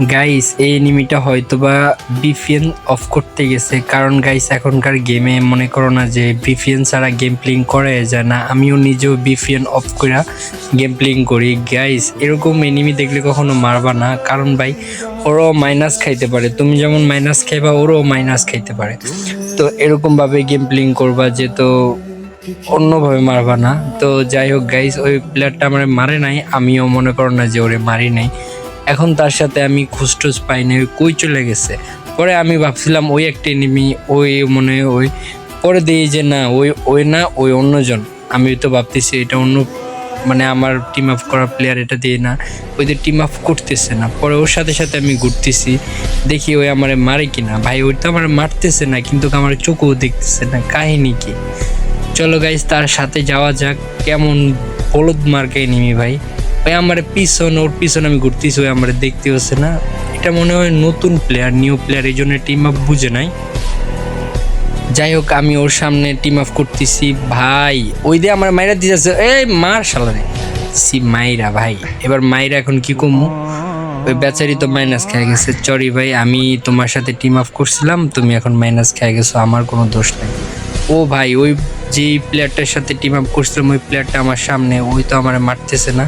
Guys এই এনিমিটা হয়তোবা বিপিএন অফ করতে গেছে, কারণ গাইস এখনকার গেমে মনে করো না যে বিপিএন ছাড়া গেম প্লেইং করা যায় না। আমিও নিজেও বিপিএন অফ করে গেম প্লেইং করি। গাইস এরকম এনিমি দেখলে কখনো মারবা না, কারণ ভাই ওরাও মাইনাস খাইতে পারে, তুমি যেমন মাইনাস খাইবা ওরাও মাইনাস খাইতে পারে। তো এরকম ভাবে গেম প্লেইং করবা যে, তো অন্যভাবে মারবা না। তো যাই হোক গাইস, ওই প্লেয়ারটা আমার মারে নাই, আমিও মনে করো না যে ওরে মারি নাই। এখন তার সাথে আমি খোঁজটোজ পাই না, ওই কই চলে গেছে। পরে আমি ভাবছিলাম ওই একটা এনিমি, ওই মনে হয় ওই, পরে দেখি যে না ওই ওই না, ওই অন্যজন। আমি তো ভাবতেছি এটা অন্য, মানে আমার টিম আপ করা প্লেয়ার, এটা দিয়ে না, ওইদের টিম আপ করতেছে না। পরে ওর সাথে সাথে আমি ঘুরতেছি, দেখি ওই আমারে মারে কিনা। ভাই ওই তো আমার মারতেছে না, কিন্তু আমার চোখও দেখতেছে না, কাহিনী কি? চলো গাইস তার সাথে যাওয়া যাক। কেমন বলদ মার্কা এনিমি ভাই, ওই আমার পিছন, ওর পিছন আমি ঘুরতেছি, ওই আমার দেখতে হচ্ছে না। এটা মনে হয় নতুন প্লেয়ার, নিউ প্লেয়ার, এই জন্য টিম আপ বুঝে নাই। যাই হোক আমি ওর সামনে টিম আপ করতেছি, ভাই ওই দিয়ে আমার মাইরা দিতেছে, এই মার শালারে সি মাইরা। ভাই এবার মাইরা এখন কি কমু, ওই বেচারি তো মাইনাস খেয়ে গেছে। সরি ভাই, আমি তোমার সাথে টিম আপ করছিলাম, তুমি এখন মাইনাস খেয়ে গেছো, আমার কোনো দোষ নাই। ও ভাই ওই যে প্লেয়ারটার সাথে টিম আপ করছিলাম, ওই প্লেয়ারটা আমার সামনে, ওই তো আমার মারতেছে না।